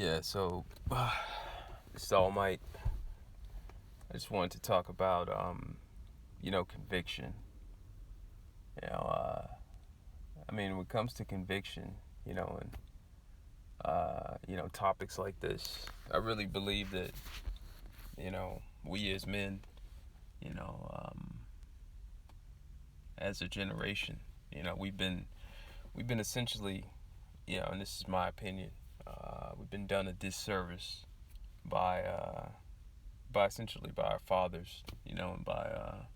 Yeah, so Soulmate, I just wanted to talk about conviction. You know, when it comes to conviction, and topics like this, I really believe that, we as men, you know, um, as a generation, we've been essentially, and this is my opinion, we've been done a disservice by essentially by our fathers, and by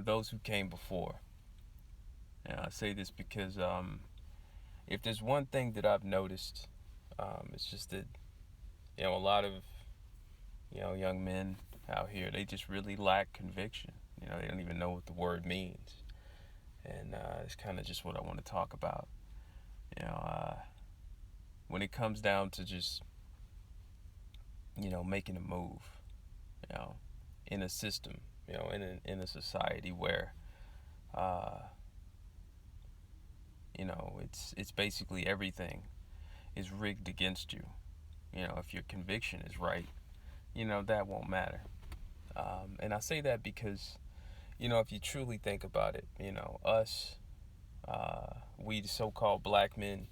those who came before. And I say this because if there's one thing that I've noticed, it's just that a lot of young men out here, they just really lack conviction. They don't even know what the word means, and it's kind of just what I want to talk about. You know, uh, when it comes down to just making a move, you know, in a system, in a society where uh, it's basically everything is rigged against you. If your conviction is right, that won't matter. And I say that because, if you truly think about it, us, we the so-called black men,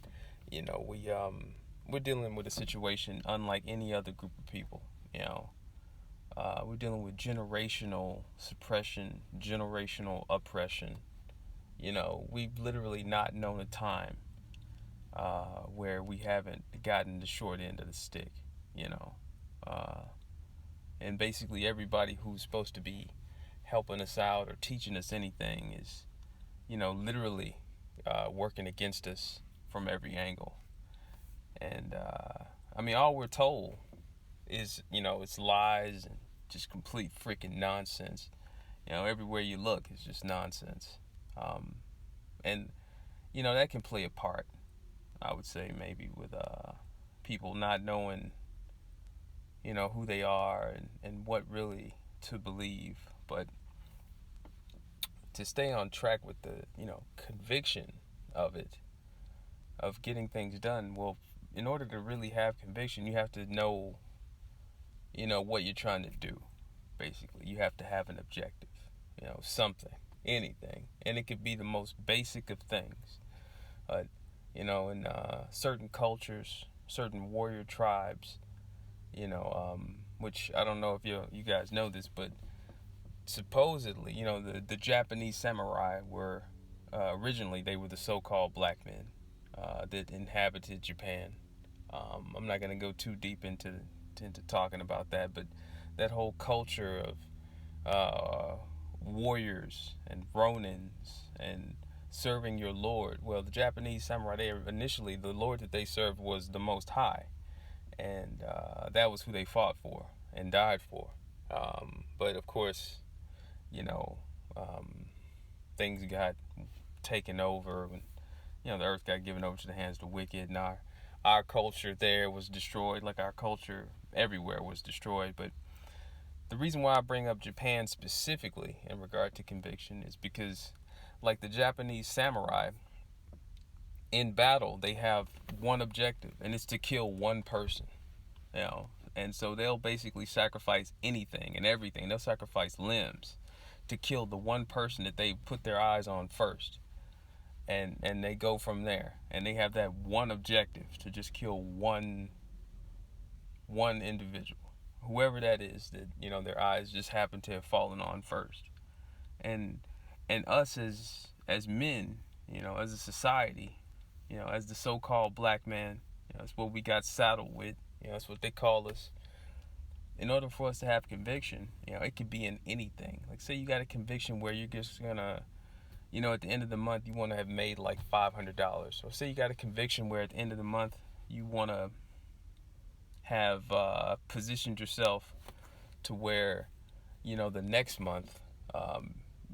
we're dealing with a situation unlike any other group of people. We're dealing with generational suppression, generational oppression. We've literally not known a time where we haven't gotten the short end of the stick. You know, uh, and basically everybody who's supposed to be helping us out or teaching us anything is, literally working against us from every angle. And all we're told is, it's lies and just complete freaking nonsense. Everywhere you look, it's just nonsense. Um, and that can play a part, I would say, maybe with people not knowing, who they are and what really to believe. But to stay on track with the, conviction of it, of getting things done, well, in order to really have conviction, you have to know, what you're trying to do. Basically, you have to have an objective, something, anything. And it could be the most basic of things. But, in certain cultures, certain warrior tribes, which I don't know if you guys know this, but supposedly, the Japanese samurai were originally they were the so-called black men that inhabited Japan. I'm not gonna go too deep into talking about that, but that whole culture of warriors and ronins and serving your lord. Well, the Japanese samurai, they initially the lord that they served was the Most High, and that was who they fought for and died for. But of course, you know, um, things got taken over, and the earth got given over to the hands of the wicked, and our culture there was destroyed, like our culture everywhere was destroyed. But the reason why I bring up Japan specifically in regard to conviction is because, like the Japanese samurai, in battle they have one objective, and it's to kill one person. You know, and so they'll basically sacrifice anything and everything. They'll sacrifice limbs to kill the one person that they put their eyes on first, and they go from there. And they have that one objective to just kill one individual, whoever that is that their eyes just happen to have fallen on first. And us as men, as a society, as the so-called black man, that's what we got saddled with. That's what they call us. In order for us to have conviction, it could be in anything. Like, say you got a conviction where you're just gonna, at the end of the month you want to have made like $500. Or say you got a conviction where at the end of the month you want to have positioned yourself to where, the next month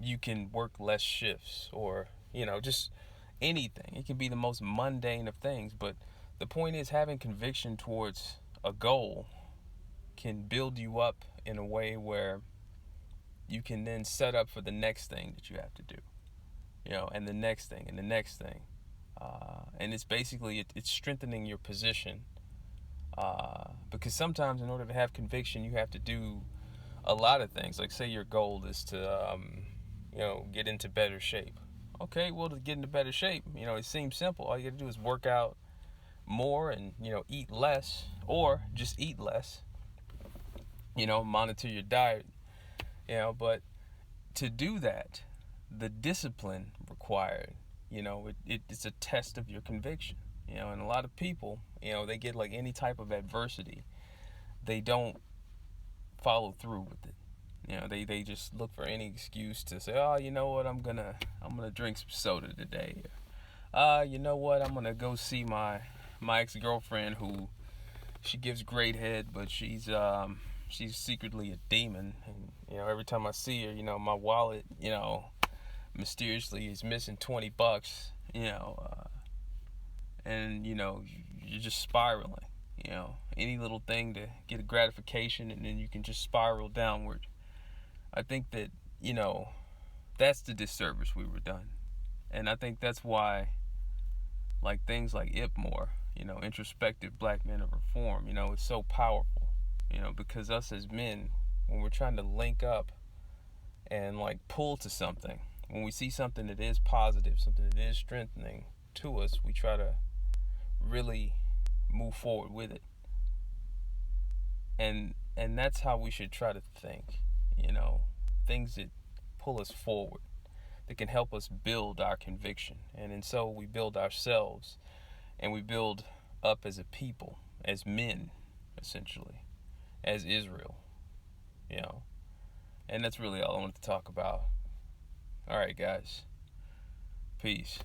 you can work less shifts, or just anything. It can be the most mundane of things, but the point is, having conviction towards a goal can build you up in a way where you can then set up for the next thing that you have to do, and the next thing and the next thing. And it's basically it's strengthening your position Because sometimes in order to have conviction, you have to do a lot of things. Like, say your goal is to, get into better shape. Okay, well, to get into better shape, it seems simple. All you got to do is work out more and, eat less, or just eat less, monitor your diet, but to do that, the discipline required, it's a test of your conviction, and a lot of people, they get like any type of adversity, they don't follow through with it. They just look for any excuse to say, oh, you know what, I'm gonna drink some soda today. You know what, I'm gonna go see my ex-girlfriend who she gives great head, but she's secretly a demon. And every time I see her, my wallet, mysteriously is missing $20. And you're just spiraling. Any little thing to get a gratification, and then you can just spiral downward. I think that that's the disservice we were done, and I think that's why, like, things like IPMOR, introspective black men of reform, is so powerful, because us as men, when we're trying to link up and like pull to something, when we see something that is positive, something that is strengthening to us, we try to really move forward with it. And that's how we should try to think, things that pull us forward, that can help us build our conviction. And so we build ourselves, and we build up as a people, as men, essentially, as Israel, and that's really all I wanted to talk about. All right, guys. Peace.